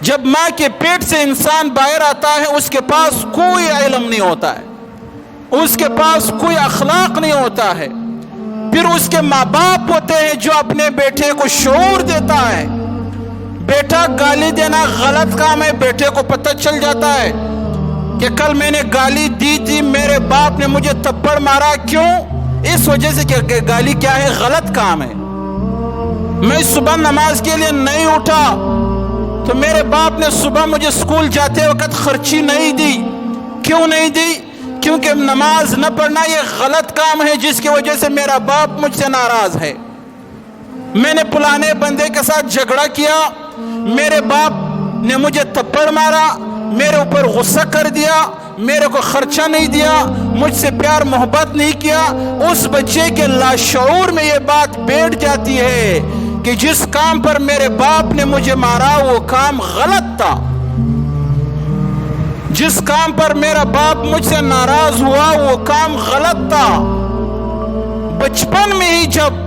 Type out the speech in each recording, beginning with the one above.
جب ماں کے پیٹ سے انسان باہر آتا ہے اس کے پاس کوئی علم نہیں ہوتا ہے, اس کے پاس کوئی اخلاق نہیں ہوتا ہے. پھر اس کے ماں باپ ہوتے ہیں جو اپنے بیٹے کو شعور دیتا ہے. بیٹا گالی دینا غلط کام ہے, بیٹے کو پتہ چل جاتا ہے کہ کل میں نے گالی دی تھی, میرے باپ نے مجھے تھپڑ مارا, کیوں؟ اس وجہ سے کہ گالی کیا ہے, غلط کام ہے. میں صبح نماز کے لیے نہیں اٹھا تو میرے باپ نے صبح مجھے اسکول جاتے وقت خرچی نہیں دی. کیوں نہیں دی؟ کیونکہ نماز نہ پڑھنا یہ غلط کام ہے جس کی وجہ سے میرا باپ مجھ سے ناراض ہے. میں نے پرانے بندے کے ساتھ جھگڑا کیا, میرے باپ نے مجھے تھپڑ مارا, میرے اوپر غصہ کر دیا, میرے کو خرچہ نہیں دیا, مجھ سے پیار محبت نہیں کیا. اس بچے کے لاشعور میں یہ بات بیٹھ جاتی ہے کہ جس کام پر میرے باپ نے مجھے مارا وہ کام غلط تھا, جس کام پر میرا باپ مجھ سے ناراض ہوا وہ کام غلط تھا. بچپن میں ہی جب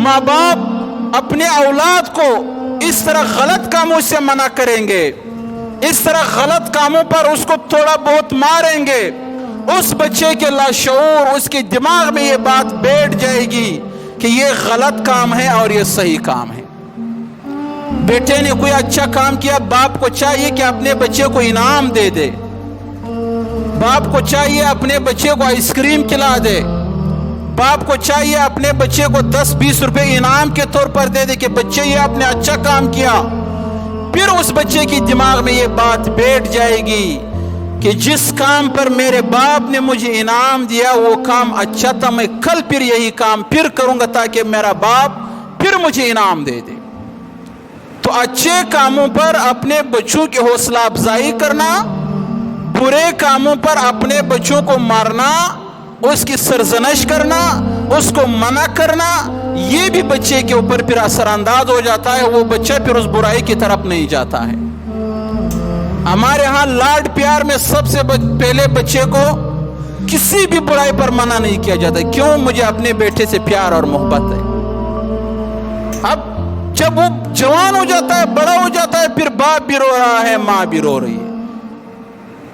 ماں باپ اپنے اولاد کو اس طرح غلط کاموں سے منع کریں گے, اس طرح غلط کاموں پر اس کو تھوڑا بہت ماریں گے, اس بچے کے لاشعور, اس کے دماغ میں یہ بات بیٹھ جائے گی کہ یہ غلط کام ہے اور یہ صحیح کام ہے. بیٹے نے کوئی اچھا کام کیا, باپ کو چاہیے کہ اپنے بچے کو انعام دے دے, باپ کو چاہیے اپنے بچے کو آئس کریم کھلا دے, باپ کو چاہیے اپنے بچے کو 10-20 روپے انعام کے طور پر دے دے کہ بچے یہ آپ نے اچھا کام کیا. پھر اس بچے کی دماغ میں یہ بات بیٹھ جائے گی کہ جس کام پر میرے باپ نے مجھے انعام دیا وہ کام اچھا تھا, میں کل پھر یہی کام پھر کروں گا تاکہ میرا باپ پھر مجھے انعام دے دے. تو اچھے کاموں پر اپنے بچوں کی حوصلہ افزائی کرنا, برے کاموں پر اپنے بچوں کو مارنا, اس کی سرزنش کرنا, اس کو منع کرنا, یہ بھی بچے کے اوپر پھر اثر انداز ہو جاتا ہے. وہ بچہ پھر اس برائی کی طرف نہیں جاتا ہے. ہمارے ہاں لاڈ پیار میں سب سے پہلے بچے کو کسی بھی برائی پر منع نہیں کیا جاتا. کیوں؟ مجھے اپنے بیٹے سے پیار اور محبت ہے. اب جب وہ جوان ہو جاتا ہے, بڑا ہو جاتا ہے, پھر باپ بھی رو رہا ہے, ماں بھی رو رہی ہے.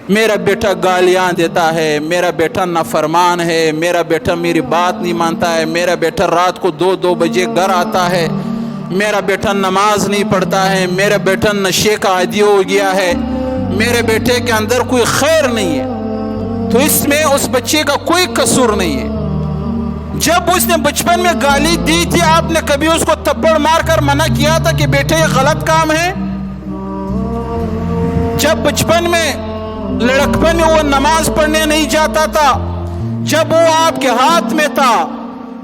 میرا بیٹا گالیاں دیتا ہے, میرا بیٹا نافرمان ہے, میرا بیٹا میری بات نہیں مانتا ہے, میرا بیٹا رات کو 2 بجے گھر آتا ہے, میرا بیٹا نماز نہیں پڑھتا ہے, میرا بیٹا نشے کا عادی ہو گیا ہے, میرے بیٹے کے اندر کوئی خیر نہیں ہے. تو اس میں اس بچے کا کوئی قصور نہیں ہے. جب اس نے بچپن میں گالی دی تھی, آپ نے کبھی اس کو تھپڑ مار کر منع کیا تھا کہ بیٹے یہ غلط کام ہے؟ جب بچپن میں لڑکپن میں وہ نماز پڑھنے نہیں جاتا تھا, جب وہ آپ کے ہاتھ میں تھا,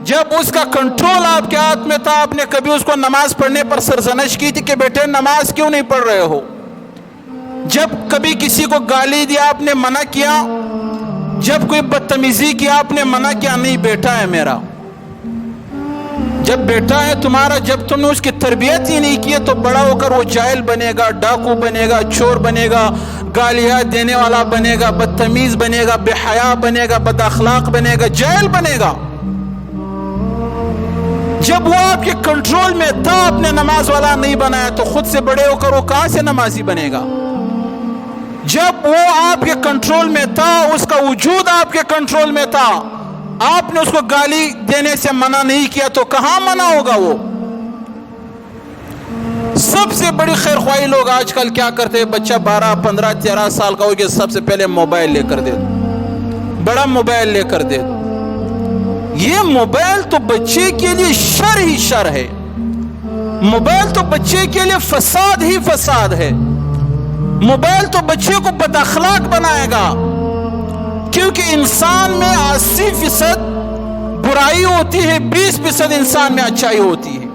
جب اس کا کنٹرول آپ کے ہاتھ میں تھا, آپ نے کبھی اس کو نماز پڑھنے پر سرزنش کی تھی کہ بیٹے نماز کیوں نہیں پڑھ رہے ہو؟ جب کبھی کسی کو گالی دیا آپ نے منع کیا؟ جب کوئی بدتمیزی کی آپ نے منع کیا؟ نہیں, بیٹا ہے میرا. جب بیٹا ہے تمہارا, جب تم نے اس کی تربیت ہی نہیں کی تو بڑا ہو کر وہ جاہل بنے گا, ڈاکو بنے گا, چور بنے گا, گالیاں دینے والا بنے گا, بدتمیز بنے گا, بے حیا بنے گا, بد اخلاق بنے گا, جاہل بنے گا. جب وہ آپ کے کنٹرول میں تھا, آپ نے نماز والا نہیں بنایا, تو خود سے بڑے ہو کر وہ کہاں سے نمازی بنے گا؟ جب وہ آپ کے کنٹرول میں تھا, اس کا وجود آپ کے کنٹرول میں تھا, آپ نے اس کو گالی دینے سے منع نہیں کیا تو کہاں منع ہوگا وہ؟ سب سے بڑی خیر خواہی لوگ آج کل کیا کرتے ہیں, بچہ 12, 15, 13 سال کا ہو گیا, سب سے پہلے موبائل لے کر دے دو, بڑا موبائل لے کر دے دو. یہ موبائل تو بچے کے لیے شر ہی شر ہے, موبائل تو بچے کے لیے فساد ہی فساد ہے. موبائل تو بچے کو بد اخلاق بنائے گا, کیونکہ انسان میں 80% برائی ہوتی ہے, 20% انسان میں اچھائی ہوتی ہے.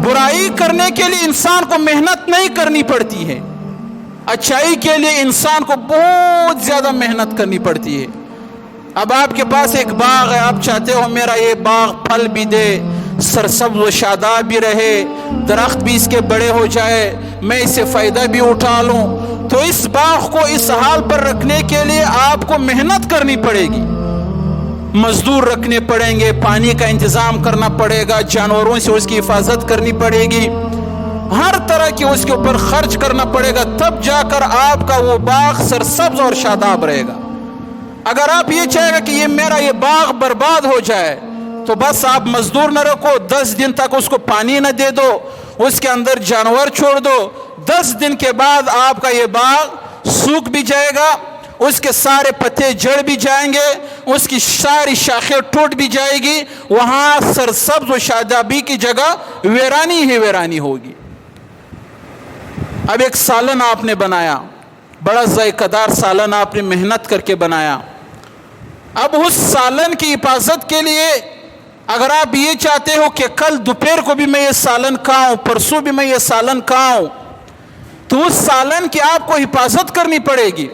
برائی کرنے کے لیے انسان کو محنت نہیں کرنی پڑتی ہے, اچھائی کے لیے انسان کو بہت زیادہ محنت کرنی پڑتی ہے. اب آپ کے پاس ایک باغ ہے, آپ چاہتے ہو میرا یہ باغ پھل بھی دے, سرسبز و شاداب بھی رہے, درخت بھی اس کے بڑے ہو جائے, میں اس سے فائدہ بھی اٹھا لوں, تو اس باغ کو اس حال پر رکھنے کے لیے آپ کو محنت کرنی پڑے گی, مزدور رکھنے پڑیں گے, پانی کا انتظام کرنا پڑے گا, جانوروں سے اس کی حفاظت کرنی پڑے گی, ہر طرح کی اس کے اوپر خرچ کرنا پڑے گا، تب جا کر آپ کا وہ باغ سرسبز اور شاداب رہے گا۔ اگر آپ یہ چاہے گا کہ یہ میرا یہ باغ برباد ہو جائے تو بس آپ مزدور نہ رکھو، 10 دن تک اس کو پانی نہ دے دو، اس کے اندر جانور چھوڑ دو، 10 دن کے بعد آپ کا یہ باغ سوکھ بھی جائے گا، اس کے سارے پتے جڑ بھی جائیں گے، اس کی ساری شاخیں ٹوٹ بھی جائے گی، وہاں سرسبز و شادابی کی جگہ ویرانی ہی ویرانی ہوگی۔ اب ایک سالن آپ نے بنایا، بڑا ذائقہ دار سالن آپ نے محنت کر کے بنایا، اب اس سالن کی حفاظت کے لیے اگر آپ یہ چاہتے ہو کہ کل دوپہر کو بھی میں یہ سالن کھاؤں، پرسوں بھی میں یہ سالن کھاؤں، تو اس سالن کی آپ کو حفاظت کرنی پڑے گی،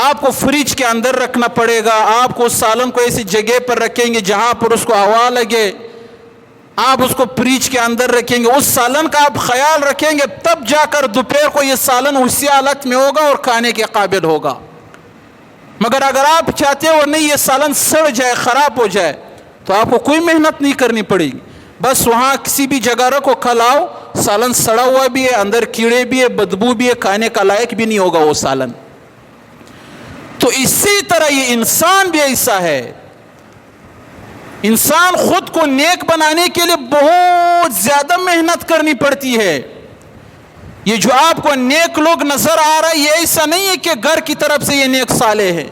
آپ کو فریج کے اندر رکھنا پڑے گا، آپ کو اس سالن کو ایسی جگہ پر رکھیں گے جہاں پر اس کو ہوا لگے، آپ اس کو فریج کے اندر رکھیں گے، اس سالن کا آپ خیال رکھیں گے، تب جا کر دوپہر کو یہ سالن اسی حالت میں ہوگا اور کھانے کے قابل ہوگا۔ مگر اگر آپ چاہتے ہو نہیں یہ سالن سڑ جائے، خراب ہو جائے، تو آپ کو کوئی محنت نہیں کرنی پڑے گی، بس وہاں کسی بھی جگہ رکھو، کھلاؤ، سالن سڑا ہوا بھی ہے، اندر کیڑے بھی ہے، بدبو بھی ہے، کھانے کا لائق بھی نہیں ہوگا وہ سالن۔ تو اسی طرح یہ انسان بھی ایسا ہے، انسان خود کو نیک بنانے کے لیے بہت زیادہ محنت کرنی پڑتی ہے۔ یہ جو آپ کو نیک لوگ نظر آ رہا ہے، یہ ایسا نہیں ہے کہ گھر کی طرف سے یہ نیک صالح ہے،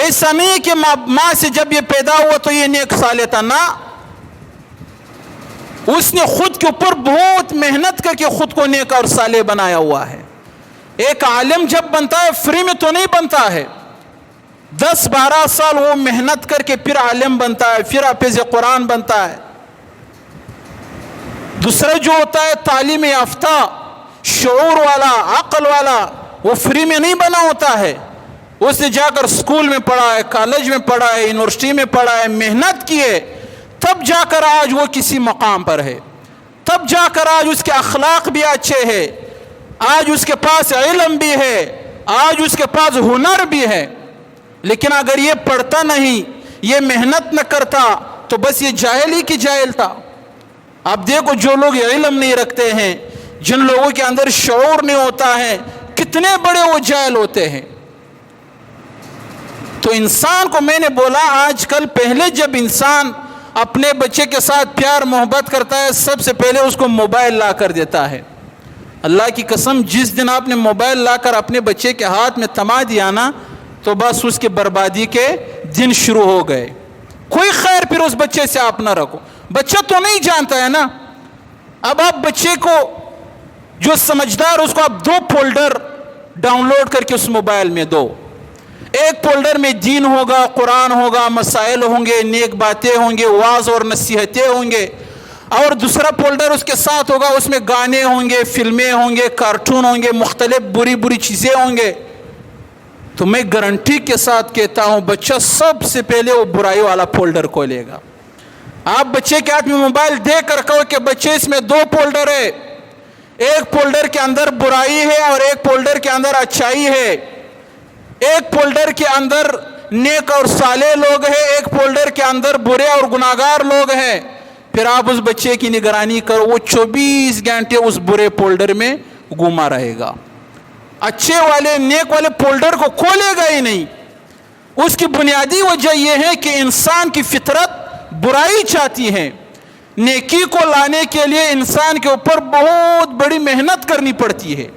ایسا نہیں ہے کہ ماں سے جب یہ پیدا ہوا تو یہ نیک صالح تھا، نہ، اس نے خود کے اوپر بہت محنت کر کے خود کو نیک اور صالح بنایا ہوا ہے۔ ایک عالم جب بنتا ہے فری میں تو نہیں بنتا ہے، 10-12 سال وہ محنت کر کے پھر عالم بنتا ہے، پھر حافظ قرآن بنتا ہے۔ دوسرا جو ہوتا ہے تعلیم یافتہ، شعور والا، عقل والا، وہ فری میں نہیں بنا ہوتا ہے، اس نے جا کر سکول میں پڑھا ہے، کالج میں پڑھا ہے، یونیورسٹی میں پڑھا ہے، محنت کی ہے، تب جا کر آج وہ کسی مقام پر ہے، تب جا کر آج اس کے اخلاق بھی اچھے ہیں، آج اس کے پاس علم بھی ہے، آج اس کے پاس ہنر بھی ہے۔ لیکن اگر یہ پڑھتا نہیں، یہ محنت نہ کرتا، تو بس یہ جاہل ہی کی جاہل تھا۔ آپ دیکھو جو لوگ علم نہیں رکھتے ہیں، جن لوگوں کے اندر شعور نہیں ہوتا ہے، کتنے بڑے وہ جاہل ہوتے ہیں۔ تو انسان کو میں نے بولا آج کل، پہلے جب انسان اپنے بچے کے ساتھ پیار محبت کرتا ہے، سب سے پہلے اس کو موبائل لا کر دیتا ہے۔ اللہ کی قسم، جس دن آپ نے موبائل لا کر اپنے بچے کے ہاتھ میں تھما دیا نا، تو بس اس کے بربادی کے دن شروع ہو گئے۔ کوئی خیر پھر اس بچے سے آپ نہ رکھو، بچہ تو نہیں جانتا ہے نا۔ اب آپ بچے کو جو سمجھدار، اس کو آپ 2 فولڈر ڈاؤن لوڈ کر کے اس موبائل میں دو، ایک فولڈر میں دین ہوگا، قرآن ہوگا، مسائل ہوں گے، نیک باتیں ہوں گے، واعظ اور نصیحتیں ہوں گے، اور دوسرا فولڈر اس کے ساتھ ہوگا، اس میں گانے ہوں گے، فلمیں ہوں گے، کارٹون ہوں گے، مختلف بری بری چیزیں ہوں گے۔ تو میں گارنٹی کے ساتھ کہتا ہوں بچہ سب سے پہلے وہ برائی والا فولڈر کو لے گا۔ آپ بچے کے ہاتھ میں موبائل دے کر کہو کہ بچے اس میں 2 فولڈر ہے، ایک فولڈر کے اندر برائی ہے اور ایک فولڈر کے اندر اچھائی ہے، ایک فولڈر کے اندر نیک اور صالح لوگ ہیں، ایک فولڈر کے اندر برے اور گناہگار لوگ ہیں۔ پھر آپ اس بچے کی نگرانی کرو، وہ 24 گھنٹے اس برے فولڈر میں گھوما رہے گا، اچھے والے نیک والے فولڈر کو کھولے گا ہی نہیں۔ اس کی بنیادی وجہ یہ ہے کہ انسان کی فطرت برائی چاہتی ہے، نیکی کو لانے کے لیے انسان کے اوپر بہت بڑی محنت کرنی پڑتی ہے۔